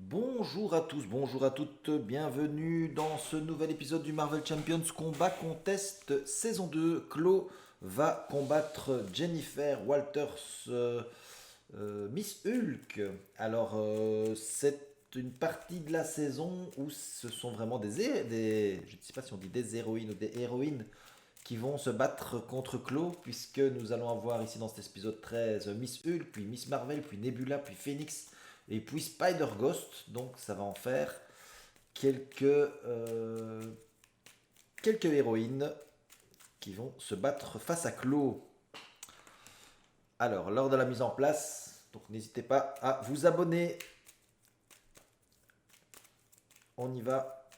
Bonjour à tous, bonjour à toutes, bienvenue dans ce nouvel épisode du Marvel Champions Combat Contest saison 2. Chloe va combattre Jennifer Walters, Miss Hulk. C'est une partie de la saison où ce sont vraiment je ne sais pas si on dit des héroïnes ou des héroïnes qui vont se battre contre Chloe, puisque nous allons avoir ici dans cet épisode 13 Miss Hulk, puis Miss Marvel, puis Nebula, puis Phoenix, et puis Spider-Ghost. Donc ça va en faire quelques, euh, quelques héroïnes qui vont se battre face à Chloe. Alors, lors de la mise en place, donc n'hésitez pas à vous abonner. On y va.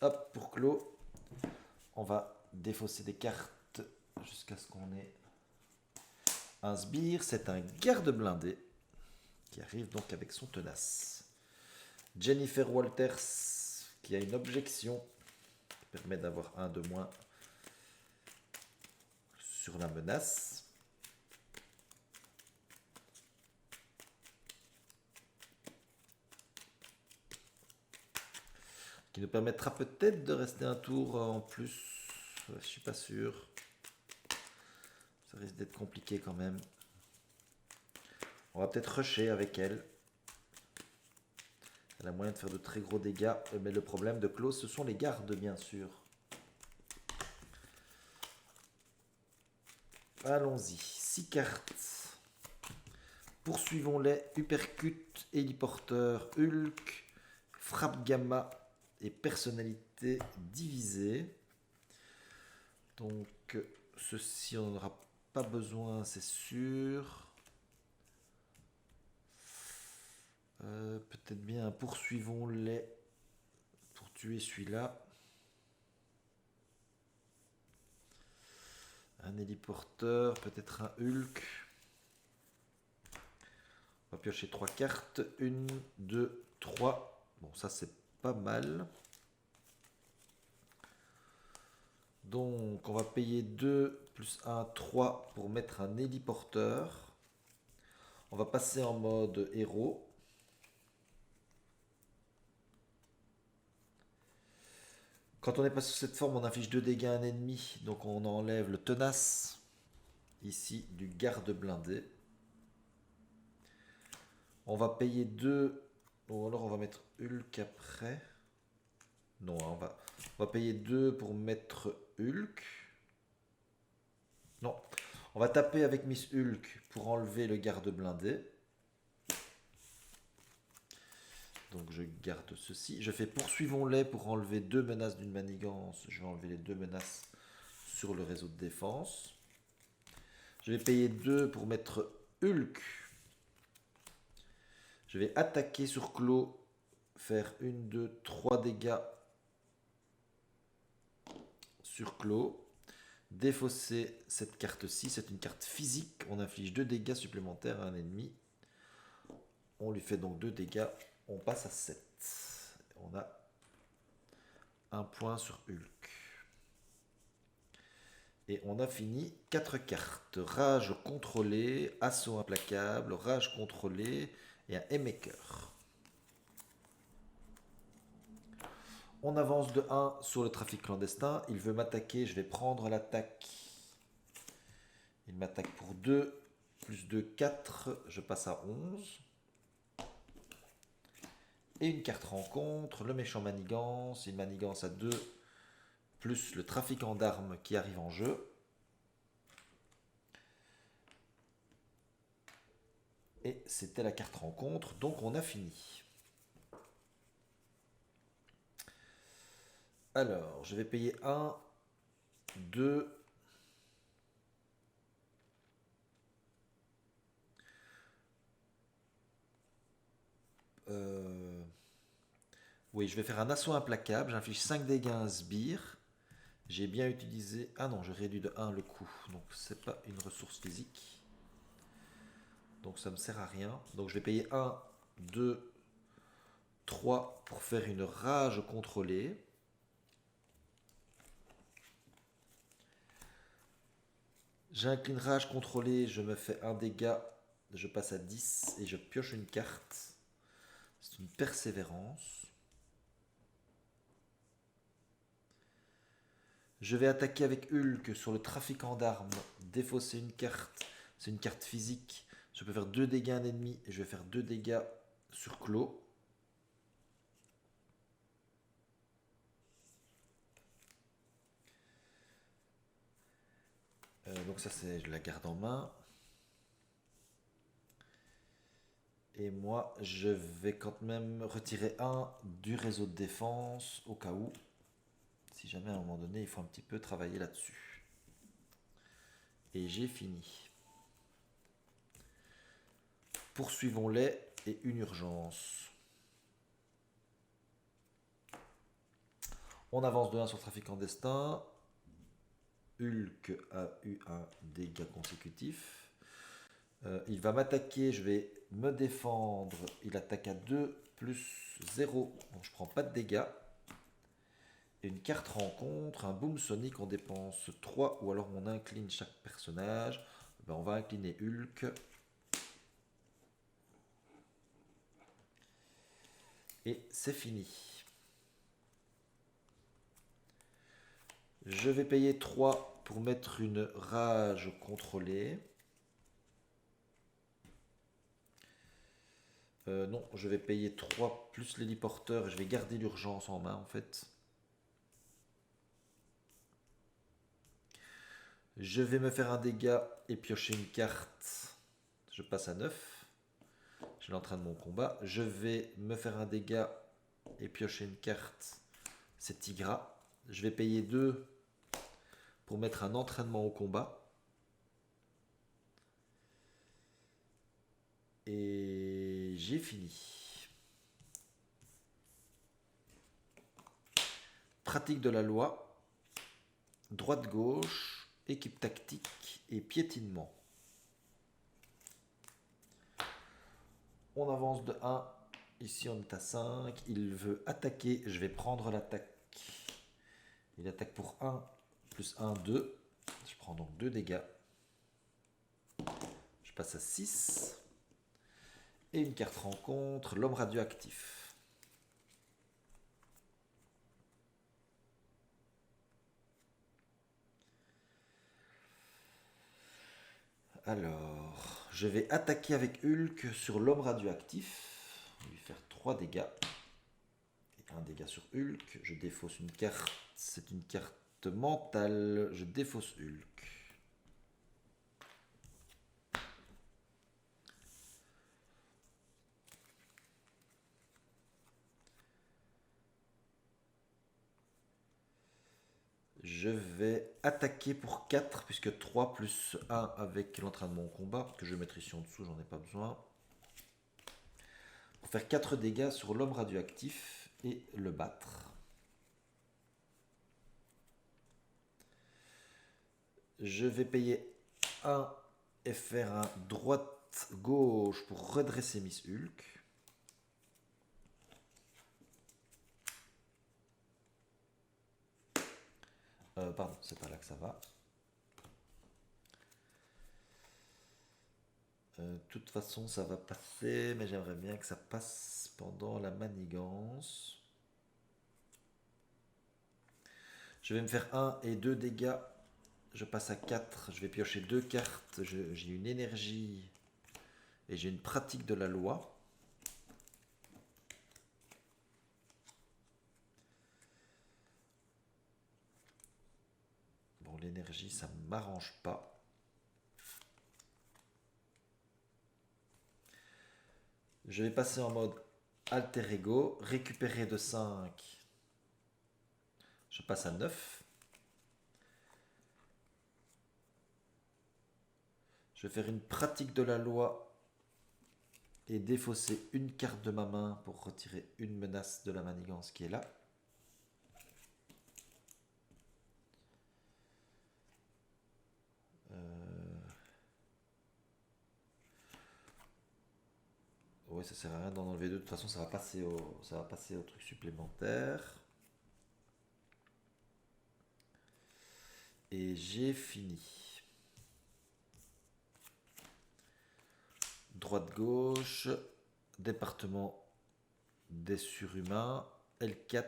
Hop, pour Chloe. On va défausser des cartes jusqu'à ce qu'on ait un sbire. C'est un garde blindé qui arrive donc avec son tenace. Jennifer Walters qui a une objection qui permet d'avoir un de moins sur la menace. Qui nous permettra peut-être de rester un tour en plus. Je suis pas sûr. Ça risque d'être compliqué quand même. On va peut-être rusher avec elle. Elle a moyen de faire de très gros dégâts. Mais le problème de Chloe, ce sont les gardes, bien sûr. Allons-y. 6 cartes. Poursuivons-les. Uppercut, héliporteur, Hulk, frappe gamma et personnalité divisée. Donc, ceci, on n'en aura pas besoin, c'est sûr. Peut-être bien, poursuivons-les pour tuer celui-là. Un héliporteur, peut-être un Hulk. On va piocher 3 cartes. 1, 2, 3. Bon, ça c'est pas mal. Donc, on va payer 2 plus 1, 3 pour mettre un héliporteur. On va passer en mode héros. Quand on est passé sous cette forme, on inflige 2 dégâts à un ennemi. Donc, on enlève le tenace ici du garde blindé. On va payer 2. Ou alors, on va mettre Hulk après. Non, on va payer 2 pour mettre Hulk. Non, on va taper avec Miss Hulk pour enlever le garde blindé. Donc je garde ceci. Je fais poursuivons-les pour enlever 2 menaces d'une manigance. Je vais enlever les 2 menaces sur le réseau de défense. Je vais payer 2 pour mettre Hulk. Je vais attaquer sur Chloe. Faire 1, 2, 3 dégâts sur Chloe. Défausser cette carte-ci. C'est une carte physique. On inflige 2 dégâts supplémentaires à un ennemi. On lui fait donc 2 dégâts. On passe à 7. On a un point sur Hulk. Et on a fini 4 cartes. Rage contrôlée, assaut implacable, rage contrôlée et un Haymaker. On avance de 1 sur le trafic clandestin. Il veut m'attaquer, je vais prendre l'attaque. Il m'attaque pour 2, plus 2, 4. Je passe à 11. Et une carte rencontre, le méchant manigance. Une manigance à 2, plus le trafiquant d'armes qui arrive en jeu. Et c'était la carte rencontre, donc on a fini. Alors, je vais payer 1, 2, oui, je vais faire un assaut implacable. J'inflige 5 dégâts à un sbire. J'ai bien utilisé... Ah non, je réduis de 1 le coût. Donc, c'est pas une ressource physique. Donc, ça me sert à rien. Donc, je vais payer 1, 2, 3 pour faire une rage contrôlée. J'incline rage contrôlée. Je me fais un dégât. Je passe à 10 et je pioche une carte. C'est C'est une persévérance. Je vais attaquer avec Hulk sur le trafiquant d'armes. Défausser une carte. C'est une carte physique. Je peux faire 2 dégâts à un ennemi et je vais faire 2 dégâts sur Clos. Donc ça, je la garde en main. Et moi, je vais quand même retirer un du réseau de défense au cas où. Si jamais à un moment donné, il faut un petit peu travailler là-dessus. Et j'ai fini. Poursuivons-les et une urgence. On avance de 1 sur le trafiquant destin. Hulk a eu un dégât consécutif. Il va m'attaquer, je vais me défendre. Il attaque à 2 plus 0. Donc je prends pas de dégâts. Et une carte rencontre, un boom sonic, on dépense 3 ou alors on incline chaque personnage. Ben, on va incliner Hulk. Et c'est fini. Je vais payer 3 pour mettre une rage contrôlée. Non, je vais payer 3 plus l'héliporteur et je vais garder l'urgence en main en fait. Je vais me faire un dégât et piocher une carte. Je passe à 9. J'ai l'entraînement de mon combat. Je vais me faire un dégât et piocher une carte. C'est Tigra. Je vais payer 2 pour mettre un entraînement au combat. Et j'ai fini. Pratique de la loi. Droite-gauche. Équipe tactique et piétinement. On avance de 1. Ici on est à 5. Il veut attaquer. Je vais prendre l'attaque. Il attaque pour 1 plus 1, 2. Je prends donc 2 dégâts. Je passe à 6. Et une carte rencontre, l'homme radioactif. Alors, je vais attaquer avec Hulk sur l'homme radioactif. Je vais lui faire 3 dégâts. Et un dégât sur Hulk. Je défausse une carte. C'est une carte mentale. Je défausse Hulk. Je vais attaquer pour 4, puisque 3 plus 1 avec l'entraînement au combat, que je vais mettre ici en dessous, j'en ai pas besoin. Pour faire 4 dégâts sur l'homme radioactif et le battre. Je vais payer 1 et faire un droite-gauche pour redresser Miss Hulk. Pardon, c'est pas là que ça va. De toute façon, ça va passer, mais j'aimerais bien que ça passe pendant la manigance. Je vais me faire 1 et 2 dégâts. Je passe à 4. Je vais piocher 2 cartes. J'ai une énergie et j'ai une pratique de la loi. Bon, l'énergie, ça ne m'arrange pas. Je vais passer en mode alter ego, récupérer de 5. Je passe à 9. Je vais faire une pratique de la loi et défausser une carte de ma main pour retirer une menace de la manigance qui est là. Ouais, ça sert à rien d'en enlever deux. De toute façon, ça va passer au truc supplémentaire. Et j'ai fini. Droite-gauche, département des surhumains, L4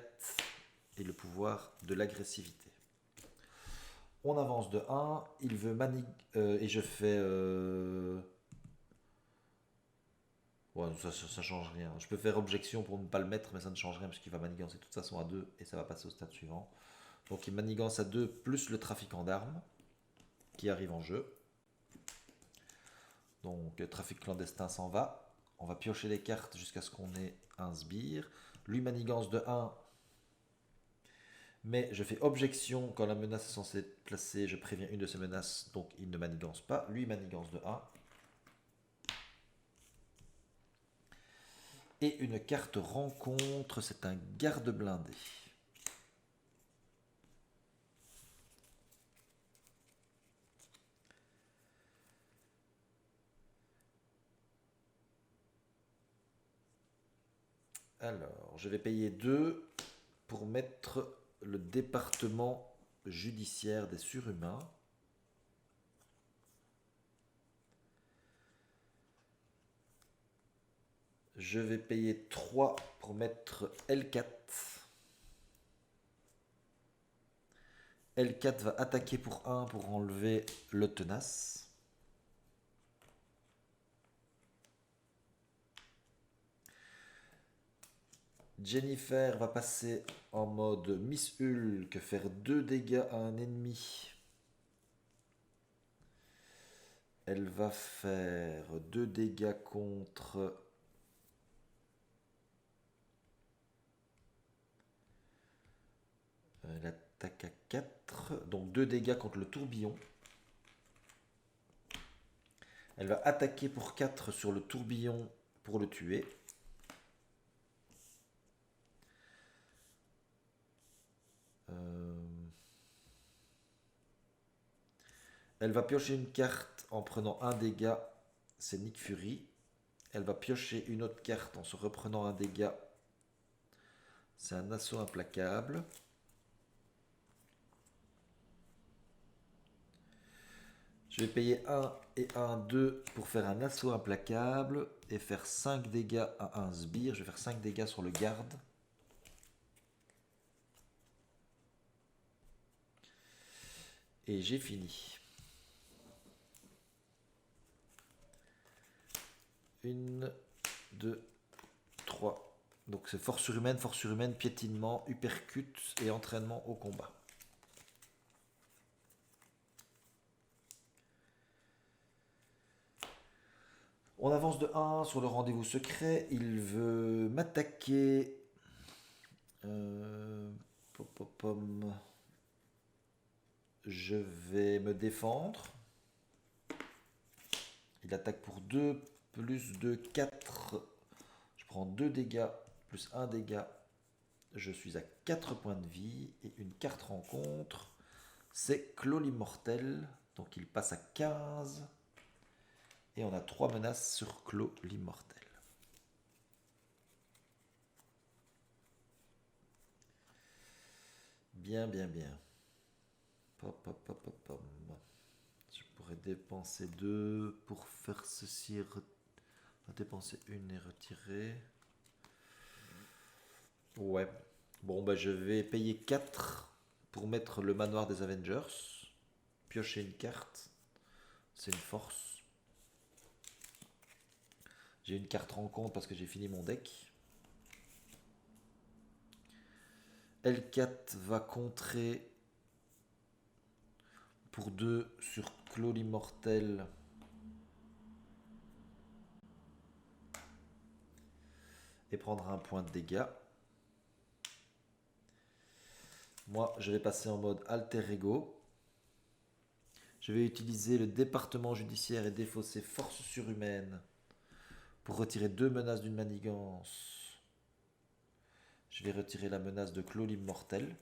et le pouvoir de l'agressivité. On avance de 1, il veut et je fais... Ouais, ça change rien. Je peux faire objection pour ne pas le mettre, mais ça ne change rien parce qu'il va manigancer de toute façon à 2 et ça va passer au stade suivant. Donc il manigance à 2 plus le trafiquant d'armes qui arrive en jeu. Donc le trafic clandestin s'en va. On va piocher les cartes jusqu'à ce qu'on ait un sbire. Lui manigance de 1. Mais je fais objection quand la menace est censée être placée. Je préviens une de ces menaces, donc il ne manigance pas. Lui manigance de 1. Et une carte rencontre, c'est un garde blindé. Alors, je vais payer 2 pour mettre le département judiciaire des surhumains. Je vais payer 3 pour mettre L4. L4 va attaquer pour 1 pour enlever le tenace. Jennifer va passer en mode Miss Hulk, faire 2 dégâts à un ennemi. Elle va faire 2 dégâts contre... Elle attaque à 4, donc 2 dégâts contre le tourbillon. Elle va attaquer pour 4 sur le tourbillon pour le tuer. Elle va piocher une carte en prenant un dégât, c'est Nick Fury. Elle va piocher une autre carte en se reprenant un dégât, c'est un assaut implacable. Je vais payer 1 et 1, 2 pour faire un assaut implacable et faire 5 dégâts à un sbire. Je vais faire 5 dégâts sur le garde. Et j'ai fini. 1, 2, 3. Donc c'est force surhumaine, piétinement, uppercut et entraînement au combat. On avance de 1 sur le rendez-vous secret. Il veut m'attaquer. Je vais me défendre. Il attaque pour 2 plus 2, 4. Je prends 2 dégâts plus 1 dégât. Je suis à 4 points de vie. Et une carte rencontre, c'est Clos l'immortel. Donc il passe à 15. Et on a 3 menaces sur Clos l'immortel. Bien, bien, bien. Pop, pop, pop, pop, pop. Je pourrais dépenser 2 pour faire ceci. Dépenser 1 et retirer. Ouais. Bon, bah je vais payer 4 pour mettre le manoir des Avengers. Piocher une carte. C'est une force. J'ai une carte rencontre parce que j'ai fini mon deck. L4 va contrer pour 2 sur Clos l'immortel. Et prendra un point de dégâts. Moi, je vais passer en mode alter ego. Je vais utiliser le département judiciaire et défausser force surhumaine pour retirer 2 menaces d'une manigance. Je vais retirer la menace de Clos l'immortel.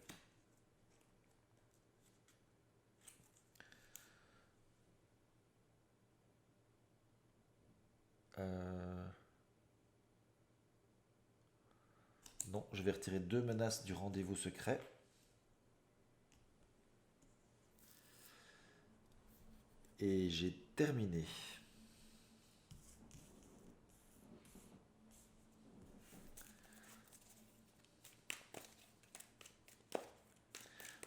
Non, je vais retirer 2 menaces du rendez-vous secret. Et j'ai terminé.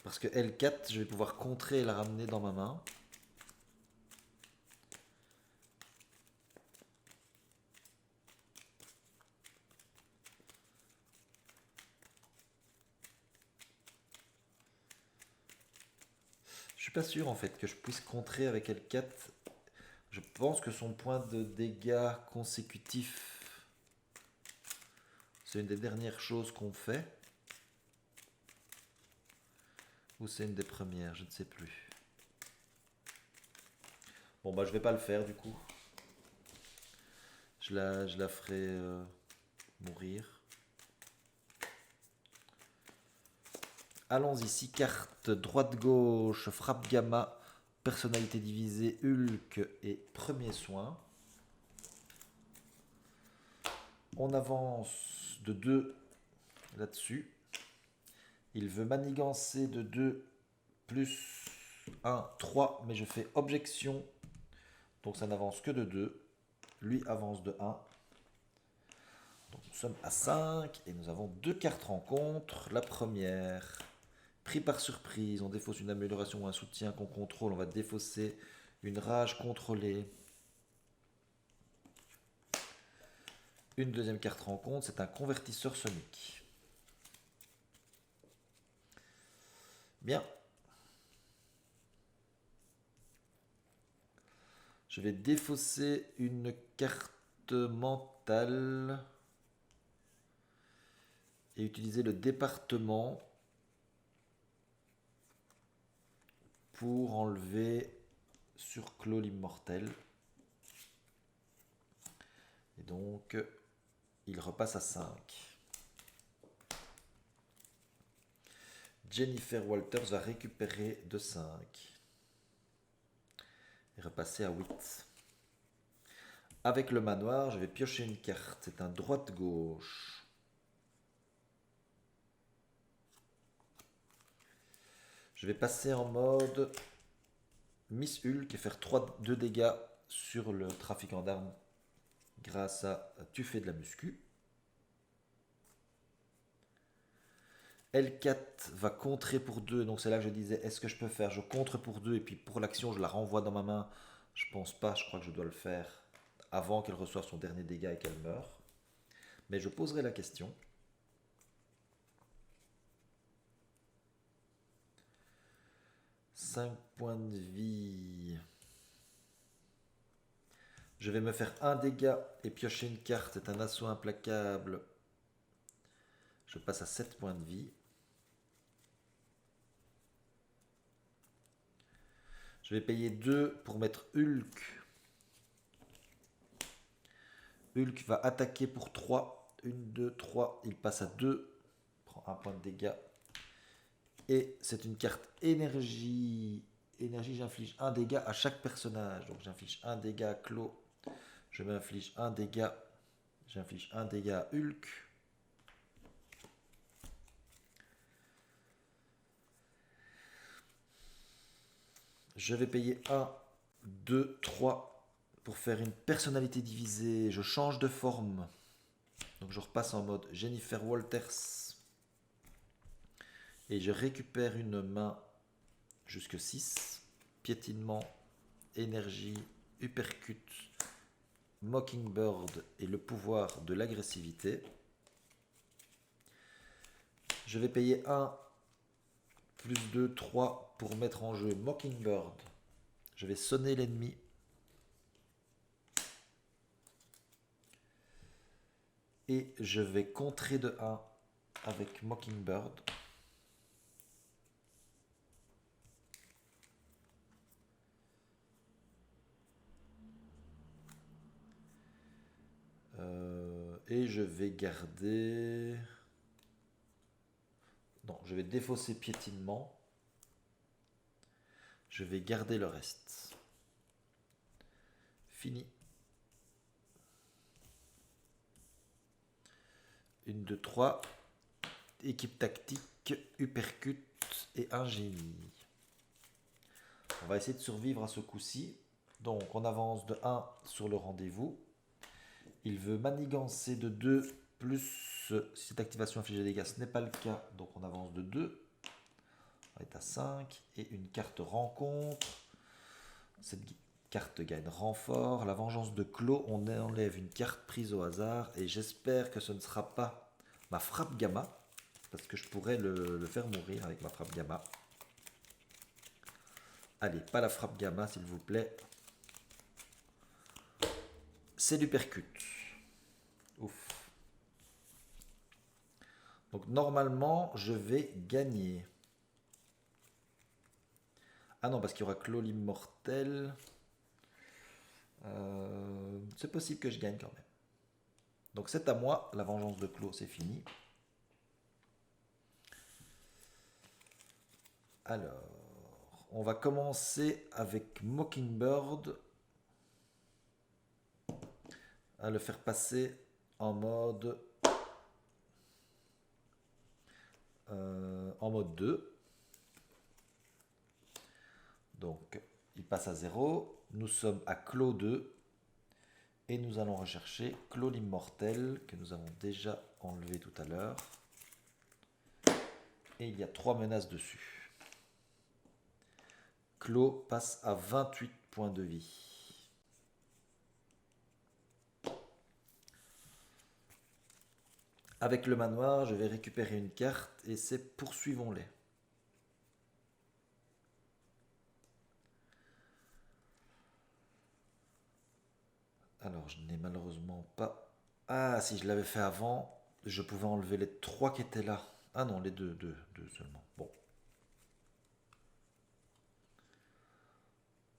Parce que L4, je vais pouvoir contrer et la ramener dans ma main. Je suis pas sûr en fait que je puisse contrer avec L4. Je pense que son point de dégâts consécutif, c'est une des dernières choses qu'on fait. Ou c'est une des premières, je ne sais plus. Bon bah je vais pas le faire du coup. Je la ferai mourir. Allons ici, carte droite-gauche, frappe gamma, personnalité divisée, Hulk et premier soin. On avance de 2 là-dessus. Il veut manigancer de 2 plus 1, 3, mais je fais objection. Donc ça n'avance que de 2. Lui avance de 1. Donc nous sommes à 5 et nous avons 2 cartes rencontres. La première, pris par surprise, on défausse une amélioration ou un soutien qu'on contrôle. On va défausser une rage contrôlée. Une deuxième carte rencontre, c'est un convertisseur sonique. Bien. Je vais défausser une carte mentale et utiliser le département pour enlever sur Clos l'immortel. Et donc, il repasse à 5. Jennifer Walters va récupérer de 5. Et repasser à 8. Avec le manoir, je vais piocher une carte. C'est un droite-gauche. Je vais passer en mode Miss Hulk et faire 2 dégâts sur le trafiquant d'armes grâce à tu fais de la muscu. L4 va contrer pour 2, donc c'est là que je disais, est-ce que je peux faire, je contre pour 2 et puis pour l'action je la renvoie dans ma main. Je pense pas, je crois que je dois le faire avant qu'elle reçoive son dernier dégât et qu'elle meure. Mais je poserai la question. « 5 points de vie. Je vais me faire un dégât et piocher une carte, c'est un assaut implacable. Je passe à 7 points de vie. Je vais payer 2 pour mettre Hulk. Hulk va attaquer pour 3. 1, 2, 3. Il passe à 2. Prend un point de dégâts. Et c'est une carte énergie. Énergie, j'inflige un dégât à chaque personnage. Donc j'inflige un dégât à Clos. Je m'inflige un dégât. J'inflige un dégât à Hulk. Je vais payer 1, 2, 3 pour faire une personnalité divisée. Je change de forme. Donc je repasse en mode Jennifer Walters. Et je récupère une main jusque 6. Piétinement, énergie, uppercut, Mockingbird et le pouvoir de l'agressivité. Je vais payer 1, plus 2, 3 pour mettre en jeu Mockingbird. Je vais sonner l'ennemi. Et je vais contrer de 1 avec Mockingbird. Et je vais garder... Non, je vais défausser piétinement. Je vais garder le reste. Fini. 1, 2, 3. Équipe tactique, uppercut et un génie. On va essayer de survivre à ce coup-ci. Donc on avance de 1 sur le rendez-vous. Il veut manigancer de 2 plus si cette activation inflige des dégâts. Ce n'est pas le cas, donc on avance de 2. est à 5. Et une carte rencontre. Cette carte gagne renfort. La vengeance de Clos, on enlève une carte prise au hasard. Et j'espère que ce ne sera pas ma frappe gamma. Parce que je pourrais le faire mourir avec ma frappe gamma. Allez, pas la frappe gamma s'il vous plaît. C'est du percute. Ouf. Donc normalement, je vais gagner. Ah non, parce qu'il y aura Clos l'immortel. C'est possible que je gagne quand même. Donc c'est à moi, la vengeance de Clos, c'est fini. Alors, on va commencer avec Mockingbird. À le faire passer en mode 2. Donc, il passe à 0. Nous sommes à Clos 2. Et nous allons rechercher Clos l'immortel, que nous avons déjà enlevé tout à l'heure. Et il y a 3 menaces dessus. Clos passe à 28 points de vie. Avec le manoir, je vais récupérer une carte et c'est poursuivons-les. Alors, je n'ai malheureusement pas... Ah, si je l'avais fait avant, je pouvais enlever les 3 qui étaient là. Ah non, les deux seulement. Bon.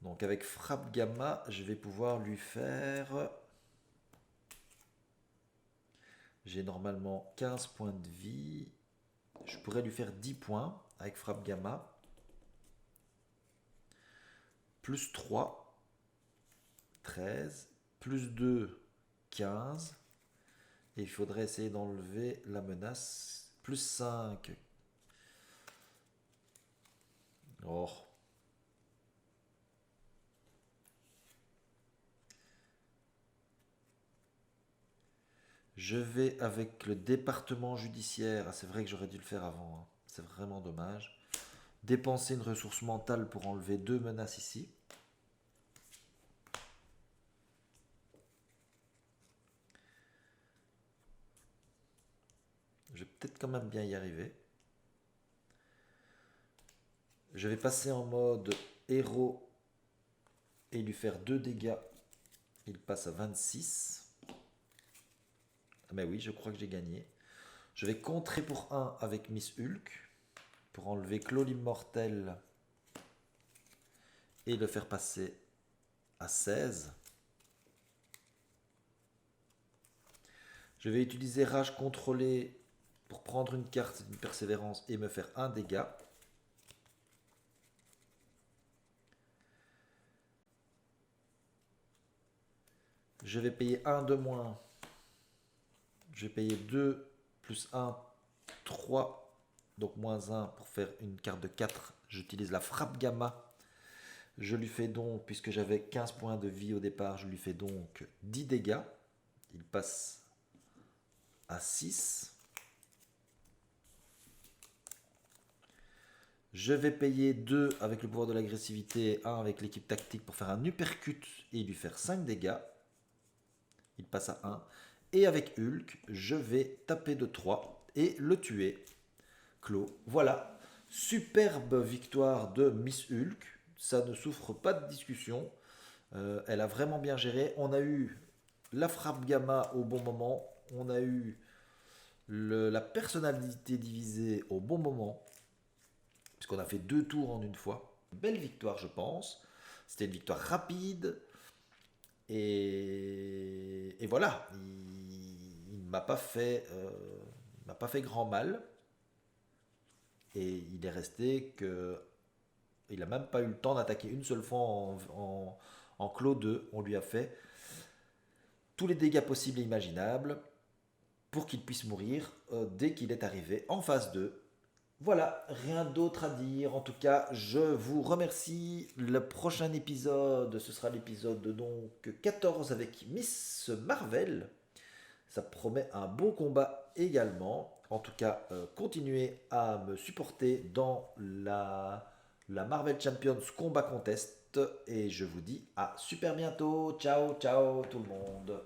Donc avec frappe gamma, je vais pouvoir lui faire... J'ai normalement 15 points de vie. Je pourrais lui faire 10 points avec frappe gamma. Plus 3, 13. Plus 2, 15. Et il faudrait essayer d'enlever la menace. Plus 5. Oh. Je vais avec le département judiciaire. Ah, c'est vrai que j'aurais dû le faire avant, hein. C'est vraiment dommage. Dépenser une ressource mentale pour enlever 2 menaces ici. Je vais peut-être quand même bien y arriver. Je vais passer en mode héros et lui faire 2 dégâts. Il passe à 26. Mais oui, je crois que j'ai gagné. Je vais contrer pour 1 avec Miss Hulk pour enlever Clos l'immortel et le faire passer à 16. Je vais utiliser Rage contrôlée pour prendre une carte d'une persévérance et me faire 1 dégât. Je vais payer 1 de moins. Je vais payer 2 plus 1, 3. Donc moins 1 pour faire une carte de 4. J'utilise la frappe gamma. Je lui fais donc, puisque j'avais 15 points de vie au départ, je lui fais donc 10 dégâts. Il passe à 6. Je vais payer 2 avec le pouvoir de l'agressivité, 1 avec l'équipe tactique pour faire un uppercut et lui faire 5 dégâts. Il passe à 1. Et avec Hulk, je vais taper de 3 et le tuer. Clos. Voilà. Superbe victoire de Miss Hulk. Ça ne souffre pas de discussion. Elle a vraiment bien géré. On a eu la frappe gamma au bon moment. On a eu la personnalité divisée au bon moment. Puisqu'on a fait 2 tours en une fois. Belle victoire, je pense. C'était une victoire rapide. Et voilà. Il ne m'a pas fait grand mal. Et il est resté que... Il n'a même pas eu le temps d'attaquer une seule fois en Clos 2. On lui a fait tous les dégâts possibles et imaginables pour qu'il puisse mourir dès qu'il est arrivé en phase 2. Voilà, rien d'autre à dire. En tout cas, je vous remercie. Le prochain épisode, ce sera l'épisode donc 14 avec Miss Marvel. Ça promet un beau combat également. En tout cas, continuez à me supporter dans la Marvel Champions Combat Contest. Et je vous dis à super bientôt. Ciao, ciao tout le monde.